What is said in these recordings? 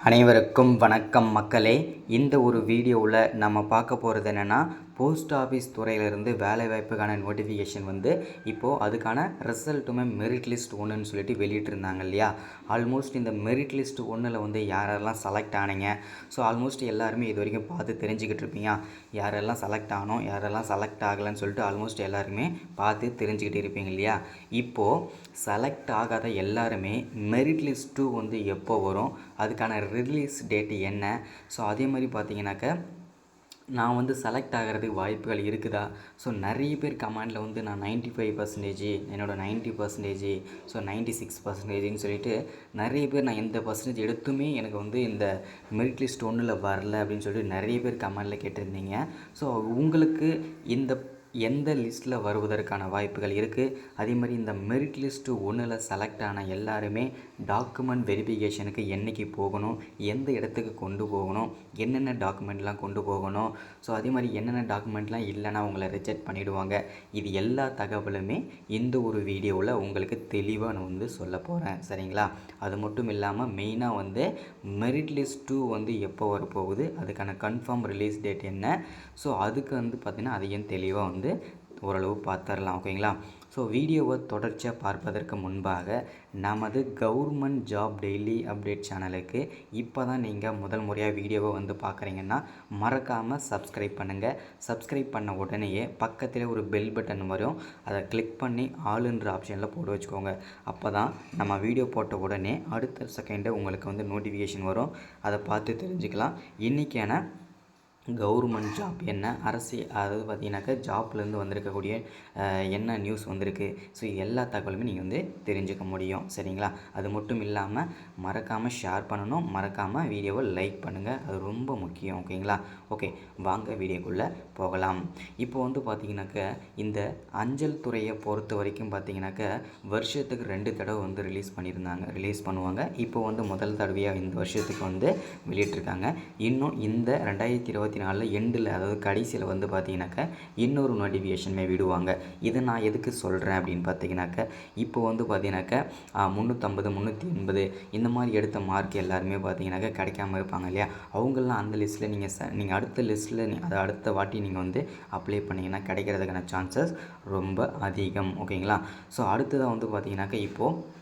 அனைவருக்கும் வணக்கம் மக்களே. இந்த ஒரு வீடியோவில் நம்ம பார்க்க போகிறது என்னென்னா, போஸ்ட் ஆஃபீஸ் துறையிலிருந்து வேலைவாய்ப்புக்கான நோட்டிஃபிகேஷன் இப்போது அதுக்கான ரிசல்ட்டுமே மெரிட் லிஸ்ட் ஒன்றுன்னு சொல்லிட்டு வெளியிட்டிருந்தாங்க இல்லையா. ஆல்மோஸ்ட் இந்த மெரிட் லிஸ்ட் ஒன்றில் யாரெல்லாம் செலக்ட் ஆனீங்க, ஸோ ஆல்மோஸ்ட் எல்லாருமே இது வரைக்கும் பார்த்து தெரிஞ்சுக்கிட்டு இருப்பீங்க. யாரெல்லாம் செலக்ட் ஆனோம், யாரெல்லாம் செலக்ட் ஆகலைன்னு சொல்லிட்டு ஆல்மோஸ்ட் எல்லாருமே பார்த்து தெரிஞ்சுக்கிட்டு இருப்பீங்க இல்லையா. இப்போது செலக்ட் ஆகாத எல்லாருமே மெரிட் லிஸ்ட்டு எப்போ வரும், அதுக்கான ரிலீஸ் டேட்டு என்ன, ஸோ அதே மாதிரி பார்த்தீங்கன்னாக்க நான் செலக்ட் ஆகிறதுக்கு வாய்ப்புகள் இருக்குதா. ஸோ நிறைய பேர் கமெண்டில் நான் 95% என்னோடய 90%, ஸோ 96%ன்னு சொல்லிட்டு நிறைய பேர் நான் எந்த பர்சன்டேஜ் எடுத்துமே எனக்கு இந்த மெரிட் லிஸ்ட் ஒன்றில் வரல அப்படின்னு சொல்லிட்டு நிறைய பேர் கமெண்டில் கேட்டிருந்தீங்க. ஸோ உங்களுக்கு இந்த எந்த லிஸ்ட்டில் வருவதற்கான வாய்ப்புகள் இருக்குது, அதே மாதிரி இந்த மெரிட் லிஸ்ட்டு ஒன்றில் செலக்ட் ஆன எல்லாருமே டாக்குமெண்ட் வெரிஃபிகேஷனுக்கு என்றைக்கு போகணும், எந்த இடத்துக்கு கொண்டு போகணும், என்னென்ன டாக்குமெண்ட்லாம் கொண்டு போகணும், ஸோ அதே மாதிரி என்னென்ன டாக்குமெண்ட்லாம் இல்லைன்னா உங்களை ரிஜெக்ட் பண்ணிவிடுவாங்க, இது எல்லா தகவலுமே இந்த ஒரு வீடியோவில் உங்களுக்கு தெளிவாக நான் சொல்ல போகிறேன். சரிங்களா. அது மட்டும் இல்லாமல் மெயினாக மெரிட் லிஸ்ட் 2 எப்போ வரப்போகுது, அதுக்கான கன்ஃபார்ம் ரிலீஸ் டேட் என்ன, ஸோ அதுக்கு பார்த்திங்கன்னா அதையும் தெளிவாக ஓரளவு பார்த்துடலாம். ஓகேங்களா. ஸோ வீடியோவை தொடர்ச்சியாக பார்ப்பதற்கு முன்பாக நமது கவர்மெண்ட் ஜாப் டெய்லி அப்டேட் சேனலுக்கு இப்போ தான் நீங்கள் முதல் முறையாக வீடியோவை பார்க்குறீங்கன்னா மறக்காமல் சப்ஸ்கிரைப் பண்ணுங்கள். சப்ஸ்கிரைப் பண்ண உடனேயே பக்கத்தில் ஒரு பெல் பட்டன் வரும், அதை கிளிக் பண்ணி ஆளுன்ற ஆப்ஷனில் போட்டு வச்சுக்கோங்க. அப்போ தான் நம்ம வீடியோ போட்ட உடனே அடுத்த செகண்டு உங்களுக்கு நோட்டிஃபிகேஷன் வரும், அதை பார்த்து தெரிஞ்சுக்கலாம். இன்றைக்கான கவர்மெண்ட் ஜாப் என்ன, அதாவது பார்த்தீங்கன்னாக்கா ஜாப்லேருந்து வந்திருக்கக்கூடிய என்ன நியூஸ் வந்திருக்கு, ஸோ எல்லா தகவலுமே நீங்கள் தெரிஞ்சுக்க முடியும். சரிங்களா. அது மட்டும் இல்லாமல் மறக்காமல் ஷேர் பண்ணணும், மறக்காமல் வீடியோவை லைக் பண்ணுங்கள், அது ரொம்ப முக்கியம். ஓகேங்களா. ஓகே, வாங்க வீடியோக்குள்ளே போகலாம். இப்போ பார்த்தீங்கன்னாக்கா இந்த அஞ்சல் துறையை பொறுத்த வரைக்கும் பார்த்தீங்கன்னாக்கா வருஷத்துக்கு 2 தடவை ரிலீஸ் பண்ணுவாங்க. இப்போ முதல் தடவையாக இந்த வருஷத்துக்கு வெளியிட்டிருக்காங்க. இன்னும் இந்த 2024 எண்டில், அதாவது கடைசியில் பார்த்தீங்கன்னாக்கா இன்னொரு நோட்டிஃபிகேஷனுமே விடுவாங்க. இதை நான் எதுக்கு சொல்கிறேன் அப்படின்னு பார்த்தீங்கன்னாக்கா இப்போ பார்த்தீங்கன்னாக்கா 350 380 இந்த மாதிரி எடுத்த மார்க் எல்லாருமே பார்த்தீங்கன்னாக்கா கிடைக்காம இருப்பாங்க இல்லையா. அவங்களாம் அந்த லிஸ்ட்டில் நீங்கள் அடுத்த லிஸ்ட்டில் அதை அடுத்த வாட்டி நீங்கள் அப்ளை பண்ணிங்கன்னா கிடைக்கிறதுக்கான சான்சஸ் ரொம்ப அதிகம். ஓகேங்களா. ஸோ அடுத்ததாக பார்த்தீங்கன்னாக்கா இப்போது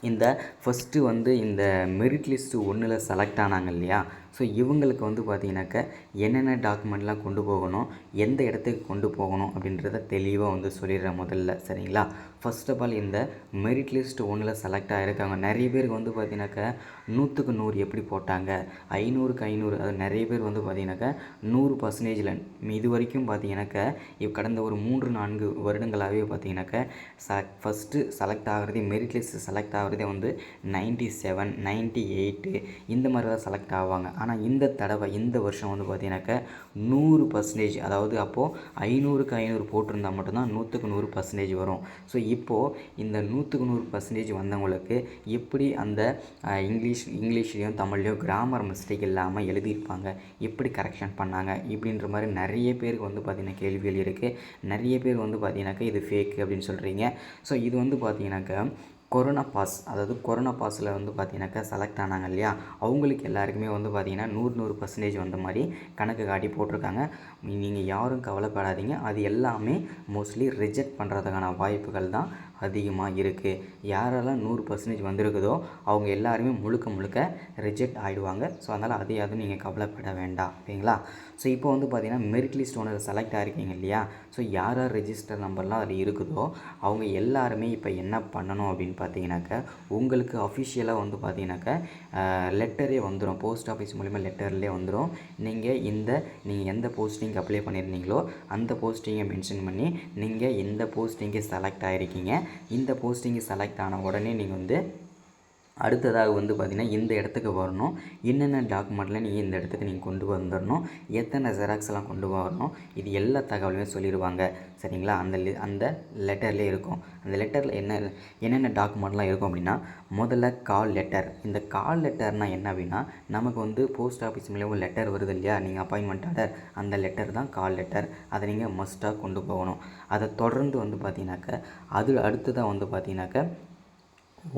இந்த ஃபஸ்ட்டு இந்த மெரிட் லிஸ்ட்டு 1ல் செலக்ட் ஆனாங்க இல்லையா. ஸோ இவங்களுக்கு பார்த்தீங்கன்னாக்கா என்னென்ன டாக்குமெண்ட்லாம் கொண்டு போகணும், எந்த இடத்துக்கு கொண்டு போகணும் அப்படின்றத தெளிவாக சொல்லிடுறேன் முதல்ல. சரிங்களா. ஃபர்ஸ்ட் ஆஃப் ஆல் இந்த மெரிட் லிஸ்ட் 1ல் செலக்ட் ஆகிருக்காங்க நிறைய பேருக்கு பார்த்தீங்கன்னாக்கா 100க்கு 100 எப்படி போட்டாங்க, 500க்கு 500, அது நிறைய பேர் பார்த்தீங்கன்னாக்கா 100% இது வரைக்கும் பார்த்தீங்கன்னாக்கா கடந்த ஒரு 3-4 வருடங்களாகவே பார்த்தீங்கன்னாக்கா ஃபஸ்ட்டு செலக்ட் ஆகிறதே, மெரிட் லிஸ்ட் செலக்ட் ஆகிறதே 97 98 இந்த மாதிரி தான் செலக்ட் ஆவாங்க. ஆனால் இந்த தடவை இந்த வருஷம் பார்த்தீங்கன்னாக்கா 100%, அதாவது அப்போது 500க்கு 500 போட்டிருந்தால் மட்டும்தான் 100க்கு 100% வரும். ஸோ இப்போது இந்த 100க்கு 100% வந்தவங்களுக்கு எப்படி அந்த இங்கிலீஷ்லேயும் தமிழ்லேயும் கிராமர் மிஸ்டேக் இல்லாமல் எழுதியிருப்பாங்க, எப்படி கரெக்ஷன் பண்ணாங்க இப்படின்ற மாதிரி நிறைய பேருக்கு பார்த்திங்கன்னா கேள்விகள் இருக்குது. நிறைய பேர் பார்த்தீங்கன்னாக்கா இது ஃபேக் அப்படின்னு சொல்கிறீங்க. ஸோ இது பார்த்தீங்கன்னாக்கா கொரோனா பாஸ், அதாவது கொரோனா பாஸில் பார்த்தீங்கன்னாக்கா செலக்ட் ஆனாங்க இல்லையா, அவங்களுக்கு எல்லாருக்குமே பார்த்திங்கன்னா 100% வந்த மாதிரி கணக்கு காட்டி போட்டிருக்காங்க. நீங்கள் யாரும் கவலைப்படாதீங்க, அது எல்லாமே மோஸ்ட்லி ரிஜெக்ட் பண்ணுறதுக்கான வாய்ப்புகள் தான் அதிகமாக இருக்குது. யாரெல்லாம் 100% வந்திருக்குதோ அவங்க எல்லாருமே முழுக்க ரிஜெக்ட் ஆகிடுவாங்க. ஸோ அதனால் அதையாவது நீங்கள் கவலைப்பட வேண்டாம். ஓகேங்களா. ஸோ இப்போ பார்த்தீங்கன்னா மெரிட் லிஸ்ட் ஒன்று செலக்ட் ஆகிருக்கீங்க இல்லையா. ஸோ யார் ரெஜிஸ்டர் நம்பர்லாம் அதில் இருக்குதோ அவங்க எல்லாருமே இப்போ என்ன பண்ணணும் அப்படின்னு பார்த்தீங்கன்னாக்கா உங்களுக்கு அஃபிஷியலாக பார்த்தீங்கன்னாக்கா லெட்டரே வந்துடும், போஸ்ட் ஆஃபீஸ் மூலிமா லெட்டர்லேயே வந்துடும். நீங்கள் எந்த போஸ்டிங் அப்ளை பண்ணியிருந்தீங்களோ அந்த போஸ்டிங்கை மென்ஷன் பண்ணி நீங்கள் எந்த போஸ்டிங்கு செலக்ட் ஆகிருக்கீங்க, இந்த போஸ்டிங்கு செலக்ட் ஆன உடனே நீங்கள் அடுத்ததாக பார்த்திங்கன்னா இந்த இடத்துக்கு வரணும், என்னென்ன டாக்குமெண்ட்டில் நீங்கள் இந்த இடத்துக்கு நீங்கள் கொண்டு வந்துடணும், எத்தனை ஜெராக்ஸ்லாம் கொண்டு வரணும், இது எல்லா தகவலுமே சொல்லிடுவாங்க. சரிங்களா. அந்த லெட்டர்லேயே இருக்கும். அந்த லெட்டரில் என்னென்ன டாக்குமெண்ட்லாம் இருக்கும் அப்படின்னா, முதல்ல கால் லெட்டர். இந்த கால் லெட்டர்னால் என்ன அப்படின்னா, நமக்கு போஸ்ட் ஆஃபீஸ் மூலியமாக லெட்டர் வருது இல்லையா, நீங்கள் அப்பாயின்மெண்ட் ஆர்டர், அந்த லெட்டர் தான் கால் லெட்டர். அதை நீங்கள் மஸ்ட்டாக கொண்டு போகணும். அதை தொடர்ந்து பார்த்தீங்கன்னாக்கா அது அடுத்ததாக பார்த்தீங்கன்னாக்கா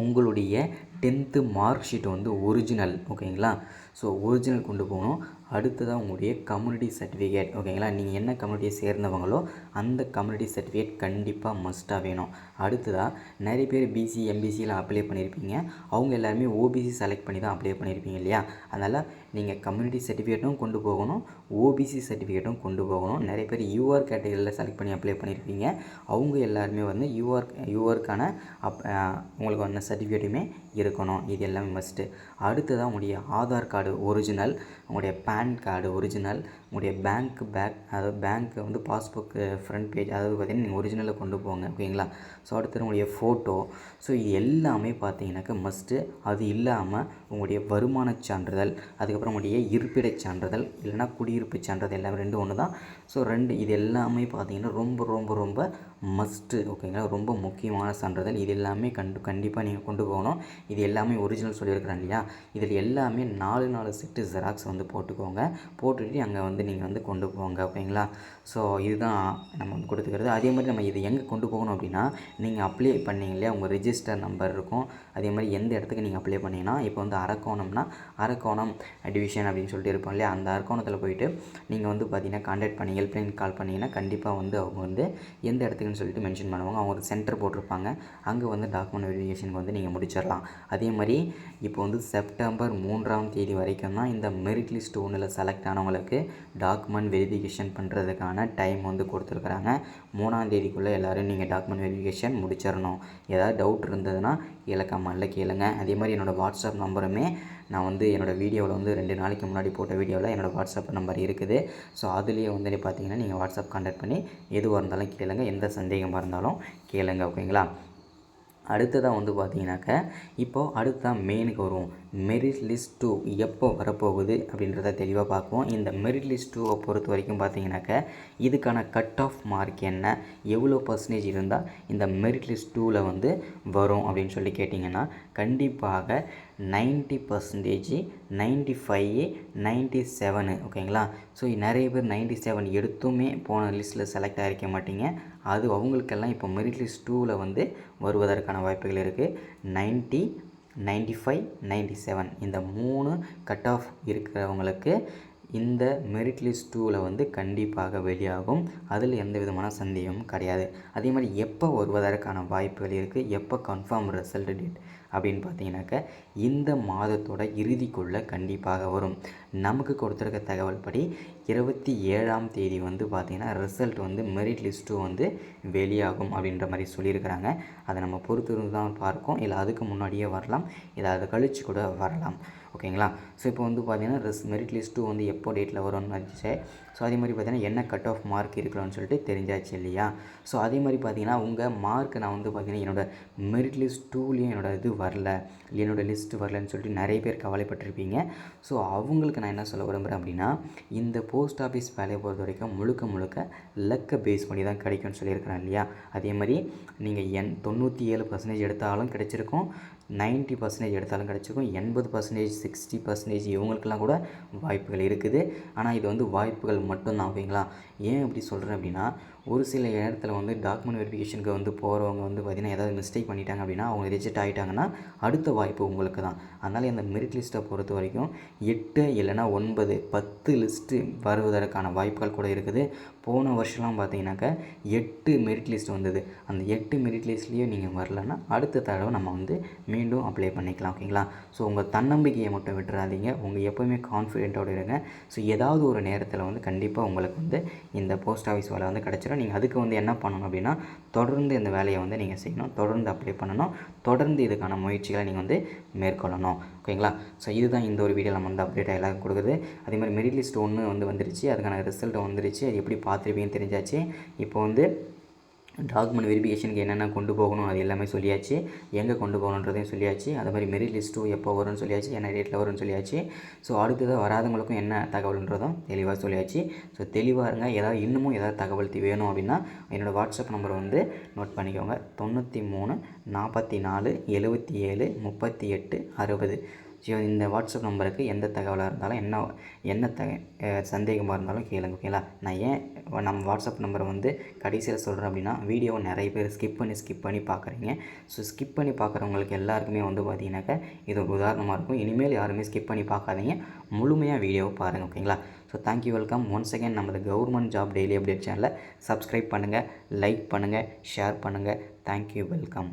உங்களுடைய 10th மார்க் ஷீட் வந்து ஒரிஜினல், ஓகேங்களா. ஸோ ஒரிஜினல் கொண்டு போகணும். அடுத்ததாக உங்களுடைய கம்யூனிட்டி சர்டிஃபிகேட், ஓகேங்களா. நீங்கள் என்ன கம்யூனிட்டியை சேர்ந்தவங்களோ அந்த கம்யூனிட்டி சர்டிஃபிகேட் கண்டிப்பாக மஸ்ட்டாக வேணும். அடுத்ததாக நிறைய பேர் பிசி எம்பிசியில் அப்ளை பண்ணியிருப்பீங்க. அவங்க எல்லாருமே ஓபிசி செலக்ட் பண்ணி தான் அப்ளை பண்ணியிருப்பீங்க இல்லையா. அதனால் நீங்கள் கம்யூனிட்டி சர்டிஃபிகேட்டும் கொண்டு போகணும், ஓபிசி சர்டிஃபிகேட்டும் கொண்டு போகணும். நிறைய பேர் யூஆர் கேட்டகரியில் செலக்ட் பண்ணி அப்ளை பண்ணியிருப்பீங்க. அவங்க எல்லாருமே வந்து யூஆருக்கான உங்களுக்கு வந்து சர்டிஃபிகேட்டுமே இருக்கணும். இது எல்லாமே மஸ்ட்டு. அடுத்ததாக உங்களுடைய ஆதார் கார்டு ஒரிஜினல், உங்களுடைய பேன் கார்டு ஒரிஜினல், உங்களுடைய அதாவது பேங்க்கு வந்து பாஸ்புக்கு ஃப்ரண்ட் பேஜ், அதாவது பார்த்திங்கன்னா நீங்கள் ஒரிஜினலில் கொண்டு போங்க, ஓகேங்களா. ஸோ அடுத்து உங்களுடைய ஃபோட்டோ. ஸோ இது எல்லாமே பார்த்தீங்கன்னாக்கா மஸ்ட்டு. அது இல்லாமல் உங்களுடைய வருமான சான்றிதழ், அதுக்கப்புறம் உங்களுடைய இருப்பிடச் சான்றிதழ் இல்லைனா குடியிருப்பு சான்றிதழ், எல்லாமே ரெண்டு ஒன்று தான். ஸோ இது எல்லாமே பார்த்தீங்கன்னா ரொம்ப ரொம்ப ரொம்ப மஸ்ட்டு, ஓகேங்களா. ரொம்ப முக்கியமான சான்றிதழ். இது எல்லாமே கண்டிப்பாக நீங்கள் கொண்டு போகணும். இது எல்லாமே ஒரிஜினல் சொல்லியிருக்கிறேன் இல்லையா. இதில் எல்லாமே 4 செட்டு ஜெராக்ஸ் வந்து போட்டுக்கோங்க. போட்டுட்டு அங்கே வந்து நீங்கள் வந்து கொண்டு போங்க, ஓகேங்களா. ஸோ இதுதான் நம்ம வந்து கொடுத்துக்கிறது. அதே மாதிரி நம்ம இது எங்கே கொண்டு போகணும் அப்படின்னா, நீங்கள் அப்ளை பண்ணீங்க இல்லையா, உங்கள் ரிஜிஸ்டர் நம்பர் இருக்கும். அதே மாதிரி எந்த இடத்துக்கு நீங்கள் அப்ளை பண்ணிங்கன்னா, இப்போ வந்து அரக்கோணம்னா அரக்கோணம் டிவிஷன் அப்படின்னு சொல்லிட்டு இருப்போம் இல்லையா, அந்த அரக்கோணத்தில் போயிட்டு நீங்கள் வந்து பார்த்தீங்கன்னா கான்டாக்ட் பண்ணி ஹெல்ப்லைன் கால் பண்ணிங்கன்னா கண்டிப்பாக வந்து அவங்க வந்து எந்த இடத்துக்குன்னு சொல்லிட்டு மென்ஷன் பண்ணுவாங்க. அவங்க ஒரு சென்டர் போட்டிருப்பாங்க. அங்கே வந்து டாக்குமெண்ட் வெரிஃபிகேஷனுக்கு வந்து நீங்கள் முடிச்சிடலாம். அதே மாதிரி இப்போ வந்து செப்டம்பர் 3ஆம் தேதி வரைக்கும் தான் இந்த மெரிட் லிஸ்ட் 1ல் செலக்ட் ஆனவங்களுக்கு டாக்குமெண்ட் வெரிஃபிகேஷன் பண்ணுறதுக்கான டைம் வந்து கொடுத்துருக்குறாங்க. 3ஆம் தேதிக்குள்ளே எல்லோரும் நீங்கள் டாக்குமெண்ட் வெரிஃபிகேஷன் முடிச்சிடணும். ஏதாவது டவுட் இருந்ததுன்னா கமெண்ட்டில் கேளுங்க. அதே மாதிரி என்னோடய வாட்ஸ்அப் நம்பருமே நான் வந்து என்னோடய வீடியோவில் வந்து 2 நாளைக்கு முன்னாடி போட்ட வீடியோவில் என்னோடய வாட்ஸ்அப் நம்பர் இருக்குது. ஸோ அதுலேயே வந்து பார்த்தீங்கன்னா நீங்கள் வாட்ஸ்அப் கான்டாக்ட் பண்ணி எதுவாக இருந்தாலும் கேளுங்க, எந்த சந்தேகமாக இருந்தாலும் கேளுங்க, ஓகேங்களா. அடுத்ததாக வந்து பார்த்தீங்கன்னாக்கா இப்போது அடுத்ததான் மெயினுக்கு வருவோம். மெரிட் லிஸ்ட் 2 எப்போ வரப்போகுது அப்படின்றத தெளிவாக பார்ப்போம். இந்த மெரிட் லிஸ்ட் 2 பொறுத்த வரைக்கும் பார்த்தீங்கன்னாக்கா இதுக்கான கட் ஆஃப் மார்க் என்ன, எவ்வளோ பர்சன்டேஜ் இருந்தால் இந்த மெரிட் லிஸ்ட் 2ல் வந்து வரும் அப்படின்னு சொல்லி கேட்டிங்கன்னா கண்டிப்பாக 90%, 95, 97, ஓகேங்களா. ஸோ நிறைய பேர் 97 எடுத்துமே போன லிஸ்ட்டில் செலக்ட் ஆகிருக்க மாட்டீங்க. அது அவங்களுக்கெல்லாம் இப்போ மெரிட் லிஸ்ட் 2ல் வந்து வருவதற்கான வாய்ப்புகள் இருக்குது. 90, 95, 97 இந்த 3 கட் ஆஃப் இருக்கிறவங்களுக்கு இந்த மெரிட் லிஸ்ட் 2ல் வந்து கண்டிப்பாக வெளியாகும். அதில் எந்த விதமான சந்தேகமும் கிடையாது. அதே மாதிரி எப்போ வருவதற்கான வாய்ப்புகள் இருக்குது, எப்போ கன்ஃபார்ம் ரிசல்ட் டேட் அப்படின்னு பார்த்தீங்கன்னாக்கா இந்த மாதத்தோட இறுதிக்குள்ளே கண்டிப்பாக வரும். நமக்கு கொடுத்துருக்க தகவல் படி 27ஆம் தேதி வந்து பார்த்திங்கன்னா ரிசல்ட் வந்து மெரிட் லிஸ்ட்டு வந்து வெளியாகும் அப்படின்ற மாதிரி சொல்லியிருக்கிறாங்க. அதை நம்ம பொறுத்து தான் பார்க்கோம். இல்லை அதுக்கு முன்னாடியே வரலாம், இல்லை அதை கழித்து கூட வரலாம், ஓகேங்களா. ஸோ இப்போ வந்து பார்த்திங்கன்னா மெரிட் லிஸ்ட்டு வந்து எப்போ டேட்டில் வரும்னு வந்துச்சு. ஸோ அதே மாதிரி பார்த்திங்கன்னா என்ன கட் ஆஃப் மார்க் இருக்கலாம்னு சொல்லிட்டு தெரிஞ்சாச்சு இல்லையா. ஸோ அதே மாதிரி பார்த்திங்கன்னா உங்கள் மார்க் நான் வந்து பார்த்திங்கன்னா என்னோடய மெரிட் லிஸ்ட் 2லேயும் என்னோடய இது வரல, என்னோடய லிஸ்ட்டு வரலன்னு சொல்லிட்டு நிறைய பேர் கவலைப்பட்டிருப்பீங்க. ஸோ அவங்களுக்கு நான் என்ன சொல்ல விரும்புகிறேன் அப்படின்னா, இந்த போஸ்ட் ஆஃபீஸ் வேலையை பொறுத்த வரைக்கும் முழுக்க லக்கை பேஸ் பண்ணி தான் கிடைக்கும்னு சொல்லியிருக்கிறேன் இல்லையா. அதே மாதிரி நீங்கள் 97% எடுத்தாலும் கிடைச்சிருக்கும், 90% எடுத்தாலும் கிடச்சிருக்கும், 80%, 60% இவங்களுக்கெல்லாம் கூட வாய்ப்புகள் இருக்குது. ஆனால் இது வந்து வாய்ப்புகள் மட்டும்தான், ஓகேங்களா. ஏன் அப்படி சொல்கிறேன் அப்படின்னா, ஒரு சில இடத்துல வந்து டாக்குமெண்ட் வெரிஃபிகேஷனுக்கு வந்து போகிறவங்க வந்து பார்த்திங்கன்னா ஏதாவது மிஸ்டேக் பண்ணிட்டாங்க அப்படின்னா அவங்க ரிஜெக்ட் ஆகிட்டாங்கன்னா அடுத்த வாய்ப்பு உங்களுக்கு தான். அதனால் இந்த மெரிட் லிஸ்ட்டை பொறுத்த வரைக்கும் 8 இல்லைனா 9, 10 லிஸ்ட்டு வருவதற்கான வாய்ப்புகள் கூட இருக்குது. போன வருஷம்லாம் பார்த்தீங்கன்னாக்கா 8 மெரிட் லிஸ்ட் வந்தது. அந்த 8 மெரிட் லிஸ்ட்லேயும் நீங்கள் வரலன்னா அடுத்த தடவை நம்ம வந்து மீண்டும் அப்ளை பண்ணிக்கலாம், ஓகேங்களா. ஸோ உங்கள் தன்னம்பிக்கையை மட்டும் விட்டுறாதீங்க. உங்கள் எப்போவுமே கான்ஃபிடென்ட்டோடு இருங்க. ஸோ ஏதாவது ஒரு நேரத்தில் வந்து கண்டிப்பாக உங்களுக்கு வந்து இந்த போஸ்ட் ஆஃபீஸ் வேலை வந்து கிடச்சிடும். நீங்கள் அதுக்கு வந்து என்ன பண்ணணும் அப்படின்னா தொடர்ந்து இந்த வேலையை வந்து நீங்கள் செய்யணும், தொடர்ந்து அப்ளை பண்ணணும், தொடர்ந்து இதுக்கான முயற்சிகளை நீங்கள் வந்து மேற்கொள்ளணும், ஓகேங்களா. ஸோ இதுதான் இந்த ஒரு வீடியோ நம்ம வந்து அப்டேட்டாக எல்லாருக்கும் கொடுக்குது. அதே மாதிரி மெரிட் லிஸ்ட் 1 வந்து வந்துருச்சு, அதுக்கான ரிசல்ட் வந்துருச்சு. அது எப்படி பார்த்துருப்பீங்கன்னு தெரிஞ்சாச்சு. இப்போ வந்து டாக்குமெண்ட் வெரிஃபிகேஷனுக்கு என்னென்ன கொண்டு போகணும் அது எல்லாமே சொல்லியாச்சு, எங்கே கொண்டு போகணுன்றதையும் சொல்லியாச்சு. அது மாதிரி மெரிட் லிஸ்ட்டும் எப்போ வரும்னு சொல்லியாச்சு, என்ன டேட்டில் வரும்னு சொல்லியாச்சு. ஸோ அடுத்ததாக வராதவங்களுக்கும் என்ன தகவல்ன்றதும் தெளிவாக சொல்லியாச்சு. ஸோ தெளிவாக இருங்க. இன்னமும் ஏதாவது தகவல் வேணும் அப்படின்னா என்னோடய வாட்ஸ்அப் நம்பர் வந்து நோட் பண்ணிக்கோங்க. 93 44 77 38 60. ஸோ இந்த வாட்ஸ்அப் நம்பருக்கு எந்த தகவலாக இருந்தாலும் என்ன சந்தேகமாக இருந்தாலும் கேளுங்க. ஓகேங்களா? நான் ஏன் நம்ம வாட்ஸ்அப் நம்பரை வந்து கடைசியில் சொல்கிறேன் அப்படின்னா, வீடியோவை நிறைய பேர் ஸ்கிப் பண்ணி பார்க்குறீங்க. ஸோ ஸ்கிப் பண்ணி பார்க்குறவங்களுக்கு எல்லாருக்குமே வந்து பார்த்தீங்கன்னாக்கா இது ஒரு உதாரணமாக இருக்கும். இனிமேல் யாருமே ஸ்கிப் பண்ணி பார்க்காதீங்க, முழுமையாக வீடியோவை பாருங்கள். ஓகேங்களா? So thank you, welcome once again. நமது கவர்மெண்ட் ஜாப் டெய்லி அப்டேட் சேனலை சப்ஸ்கிரைப் பண்ணுங்கள், லைக் பண்ணுங்கள், ஷேர் பண்ணுங்கள். Thank you, welcome.